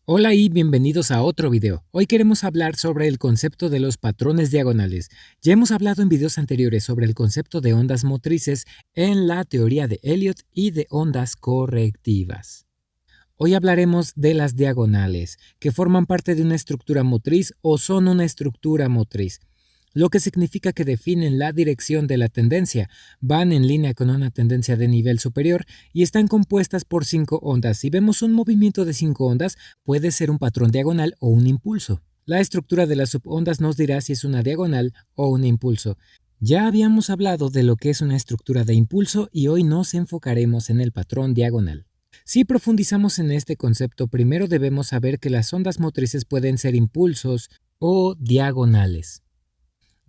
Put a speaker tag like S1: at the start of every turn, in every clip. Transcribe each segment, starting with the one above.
S1: Hola y bienvenidos a otro video. Hoy queremos hablar sobre el concepto de los patrones diagonales. Ya hemos hablado en videos anteriores sobre el concepto de ondas motrices en la teoría de Elliott y de ondas correctivas. Hoy hablaremos de las diagonales, que forman parte de una estructura motriz o son una estructura motriz, lo que significa que definen la dirección de la tendencia, van en línea con una tendencia de nivel superior y están compuestas por 5 ondas. Si vemos un movimiento de 5 ondas, puede ser un patrón diagonal o un impulso. La estructura de las subondas nos dirá si es una diagonal o un impulso. Ya habíamos hablado de lo que es una estructura de impulso y hoy nos enfocaremos en el patrón diagonal. Si profundizamos en este concepto, primero debemos saber que las ondas motrices pueden ser impulsos o diagonales.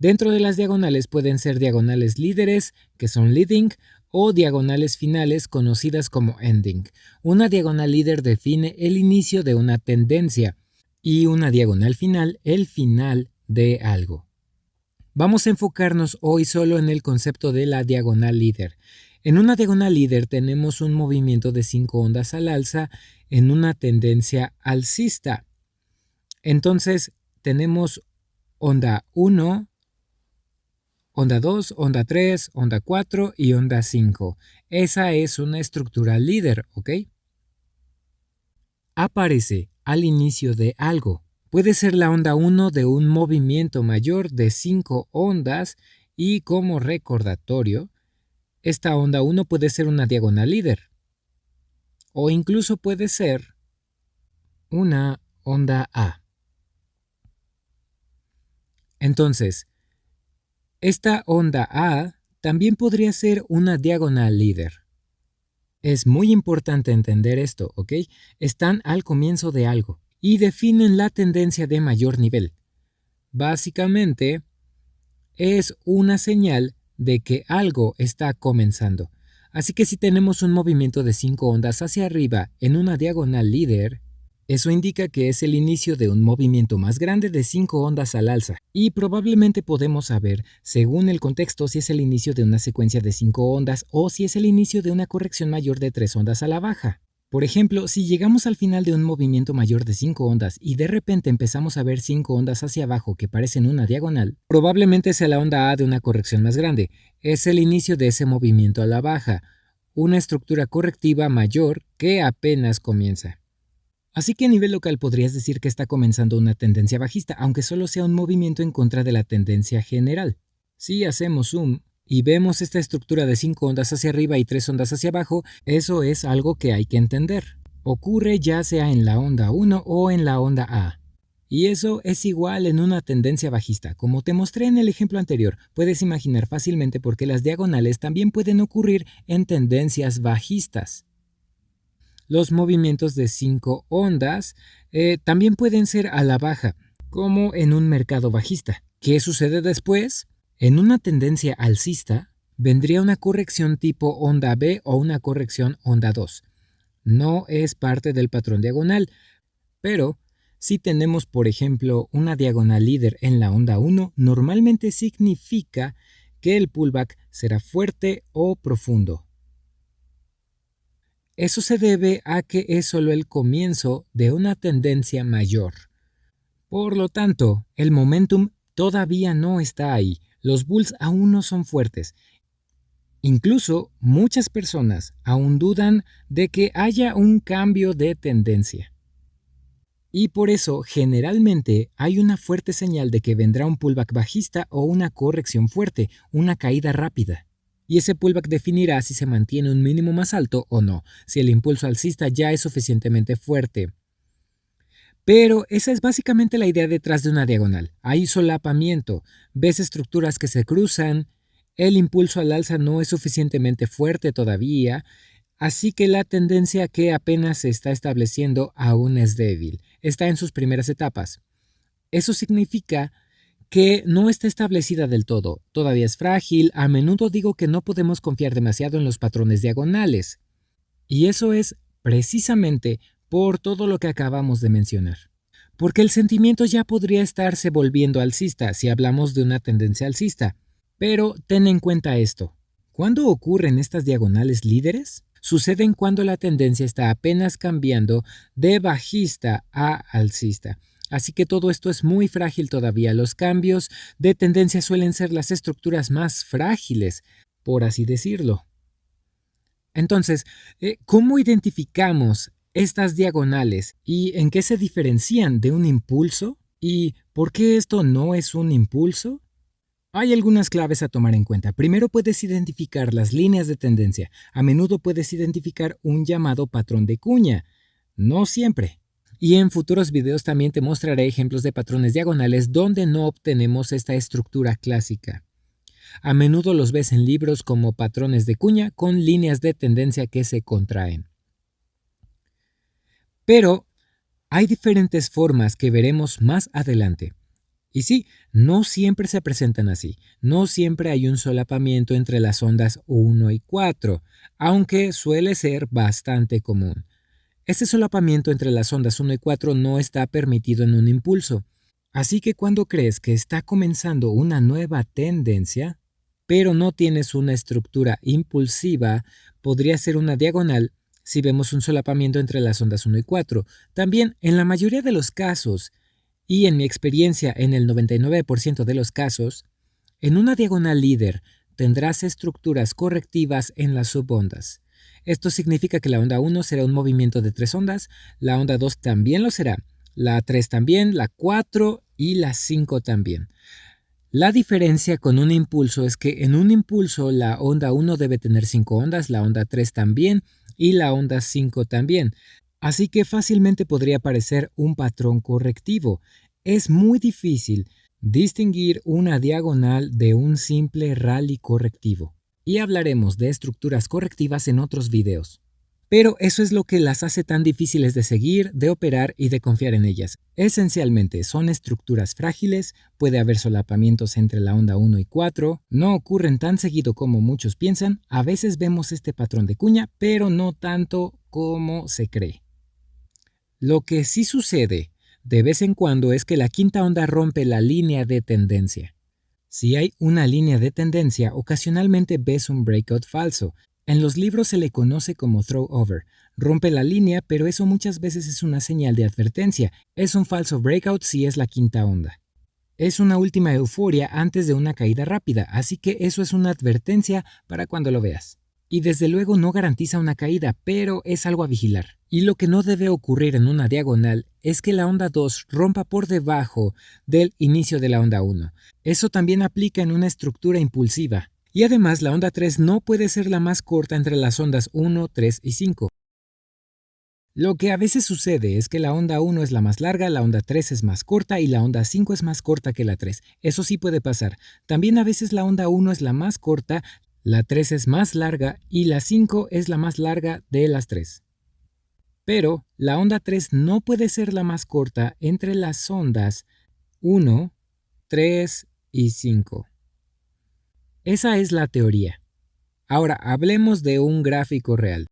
S1: Dentro de las diagonales pueden ser diagonales líderes, que son leading, o diagonales finales conocidas como ending. Una diagonal líder define el inicio de una tendencia y una diagonal final el final de algo. Vamos a enfocarnos hoy solo en el concepto de la diagonal líder. En una diagonal líder tenemos un movimiento de 5 ondas al alza en una tendencia alcista. Entonces tenemos onda 1, onda 2, onda 3, onda 4 y onda 5. Esa es una estructura líder, ¿ok? Aparece al inicio de algo. Puede ser la onda 1 de un movimiento mayor de 5 ondas y como recordatorio, esta onda 1 puede ser una diagonal líder o incluso puede ser una onda A. Entonces, esta onda A también podría ser una diagonal líder. Es muy importante entender esto, ¿ok? Están al comienzo de algo y definen la tendencia de mayor nivel. Básicamente, es una señal de que algo está comenzando. Así que si tenemos un movimiento de 5 ondas hacia arriba en una diagonal líder, eso indica que es el inicio de un movimiento más grande de 5 ondas al alza y probablemente podemos saber, según el contexto, si es el inicio de una secuencia de 5 ondas o si es el inicio de una corrección mayor de 3 ondas a la baja. Por ejemplo, si llegamos al final de un movimiento mayor de 5 ondas y de repente empezamos a ver 5 ondas hacia abajo que parecen una diagonal, probablemente sea la onda A de una corrección más grande. Es el inicio de ese movimiento a la baja, una estructura correctiva mayor que apenas comienza. Así que a nivel local podrías decir que está comenzando una tendencia bajista, aunque solo sea un movimiento en contra de la tendencia general. Si hacemos zoom y vemos esta estructura de 5 ondas hacia arriba y 3 ondas hacia abajo, eso es algo que hay que entender. Ocurre ya sea en la onda 1 o en la onda A. Y eso es igual en una tendencia bajista. Como te mostré en el ejemplo anterior, puedes imaginar fácilmente por qué las diagonales también pueden ocurrir en tendencias bajistas. Los movimientos de 5 ondas también pueden ser a la baja, como en un mercado bajista. ¿Qué sucede después? En una tendencia alcista, vendría una corrección tipo onda B o una corrección onda 2. No es parte del patrón diagonal, pero si tenemos, por ejemplo, una diagonal líder en la onda 1, normalmente significa que el pullback será fuerte o profundo. Eso se debe a que es solo el comienzo de una tendencia mayor. Por lo tanto, el momentum todavía no está ahí. Los bulls aún no son fuertes. Incluso muchas personas aún dudan de que haya un cambio de tendencia. Y por eso generalmente hay una fuerte señal de que vendrá un pullback bajista o una corrección fuerte, una caída rápida. Y ese pullback definirá si se mantiene un mínimo más alto o no, si el impulso alcista ya es suficientemente fuerte. Pero esa es básicamente la idea detrás de una diagonal. Hay solapamiento, ves estructuras que se cruzan, el impulso al alza no es suficientemente fuerte todavía, así que la tendencia que apenas se está estableciendo aún es débil, está en sus primeras etapas. Eso significa que no está establecida del todo, todavía es frágil. A menudo digo que no podemos confiar demasiado en los patrones diagonales. Y eso es precisamente por todo lo que acabamos de mencionar. Porque el sentimiento ya podría estarse volviendo alcista si hablamos de una tendencia alcista. Pero ten en cuenta esto. ¿Cuándo ocurren estas diagonales líderes? suceden cuando la tendencia está apenas cambiando de bajista a alcista. Así que todo esto es muy frágil todavía. Los cambios de tendencia suelen ser las estructuras más frágiles, por así decirlo. Entonces, ¿cómo identificamos estas diagonales y en qué se diferencian de un impulso? ¿Y por qué esto no es un impulso? Hay algunas claves a tomar en cuenta. Primero puedes identificar las líneas de tendencia. A menudo puedes identificar un llamado patrón de cuña. No siempre. Y en futuros videos también te mostraré ejemplos de patrones diagonales donde no obtenemos esta estructura clásica. A menudo los ves en libros como patrones de cuña con líneas de tendencia que se contraen. Pero hay diferentes formas que veremos más adelante. Y sí, no siempre se presentan así. No siempre hay un solapamiento entre las ondas 1 y 4, aunque suele ser bastante común. Este solapamiento entre las ondas 1 y 4 no está permitido en un impulso. Así que cuando crees que está comenzando una nueva tendencia, pero no tienes una estructura impulsiva, podría ser una diagonal si vemos un solapamiento entre las ondas 1 y 4. También, en la mayoría de los casos, y en mi experiencia en el 99% de los casos, en una diagonal líder tendrás estructuras correctivas en las subondas. Esto significa que la onda 1 será un movimiento de 3 ondas, la onda 2 también lo será, la 3 también, la 4 y la 5 también. La diferencia con un impulso es que en un impulso la onda 1 debe tener 5 ondas, la onda 3 también y la onda 5 también. Así que fácilmente podría parecer un patrón correctivo. Es muy difícil distinguir una diagonal de un simple rally correctivo. Y hablaremos de estructuras correctivas en otros videos. Pero eso es lo que las hace tan difíciles de seguir, de operar y de confiar en ellas. Esencialmente son estructuras frágiles, puede haber solapamientos entre la onda 1 y 4, no ocurren tan seguido como muchos piensan, a veces vemos este patrón de cuña, pero no tanto como se cree. Lo que sí sucede de vez en cuando es que la quinta onda rompe la línea de tendencia. Si hay una línea de tendencia, ocasionalmente ves un breakout falso. En los libros se le conoce como throwover. Rompe la línea, pero eso muchas veces es una señal de advertencia. Es un falso breakout si es la quinta onda. Es una última euforia antes de una caída rápida, así que eso es una advertencia para cuando lo veas. Y desde luego no garantiza una caída, pero es algo a vigilar. Y lo que no debe ocurrir en una diagonal es que la onda 2 rompa por debajo del inicio de la onda 1. Eso también aplica en una estructura impulsiva. Y además la onda 3 no puede ser la más corta entre las ondas 1, 3 y 5. Lo que a veces sucede es que la onda 1 es la más larga, la onda 3 es más corta y la onda 5 es más corta que la 3. Eso sí puede pasar. También a veces la onda 1 es la más corta, la 3 es más larga y la 5 es la más larga de las 3. Pero la onda 3 no puede ser la más corta entre las ondas 1, 3 y 5. Esa es la teoría. Ahora hablemos de un gráfico real.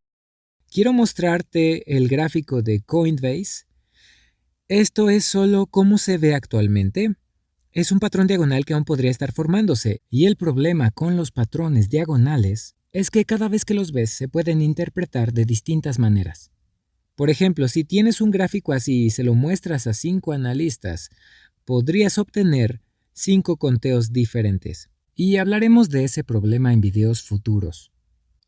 S1: Quiero mostrarte el gráfico de Coinbase. Esto es solo cómo se ve actualmente. Es un patrón diagonal que aún podría estar formándose, y el problema con los patrones diagonales es que cada vez que los ves se pueden interpretar de distintas maneras. Por ejemplo, si tienes un gráfico así y se lo muestras a 5 analistas, podrías obtener 5 conteos diferentes. Y hablaremos de ese problema en videos futuros.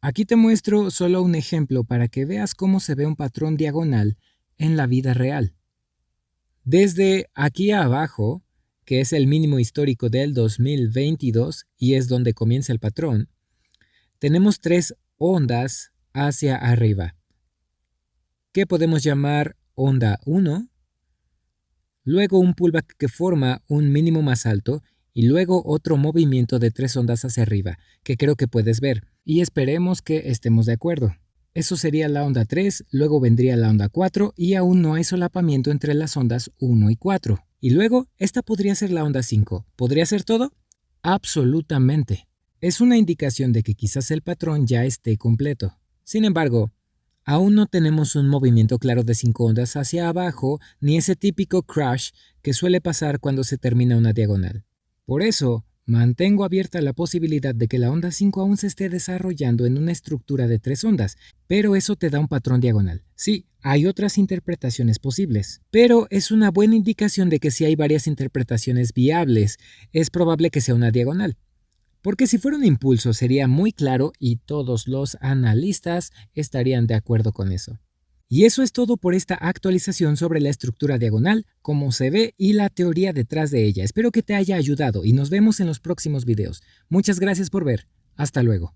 S1: Aquí te muestro solo un ejemplo para que veas cómo se ve un patrón diagonal en la vida real. Desde aquí abajo, que es el mínimo histórico del 2022 y es donde comienza el patrón, tenemos 3 ondas hacia arriba, que podemos llamar onda 1, luego un pullback que forma un mínimo más alto y luego otro movimiento de 3 ondas hacia arriba, que creo que puedes ver, y esperemos que estemos de acuerdo. Eso sería la onda 3, luego vendría la onda 4 y aún no hay solapamiento entre las ondas 1 y 4. Y luego, esta podría ser la onda 5. ¿Podría ser todo? Absolutamente. Es una indicación de que quizás el patrón ya esté completo. Sin embargo, aún no tenemos un movimiento claro de 5 ondas hacia abajo, ni ese típico crash que suele pasar cuando se termina una diagonal. Por eso, Mantengo abierta la posibilidad de que la onda 5 aún se esté desarrollando en una estructura de 3 ondas, pero eso te da un patrón diagonal. Sí, hay otras interpretaciones posibles, pero es una buena indicación de que si hay varias interpretaciones viables, es probable que sea una diagonal. Porque si fuera un impulso sería muy claro y todos los analistas estarían de acuerdo con eso. Y eso es todo por esta actualización sobre la estructura diagonal, cómo se ve y la teoría detrás de ella. Espero que te haya ayudado y nos vemos en los próximos videos. Muchas gracias por ver. Hasta luego.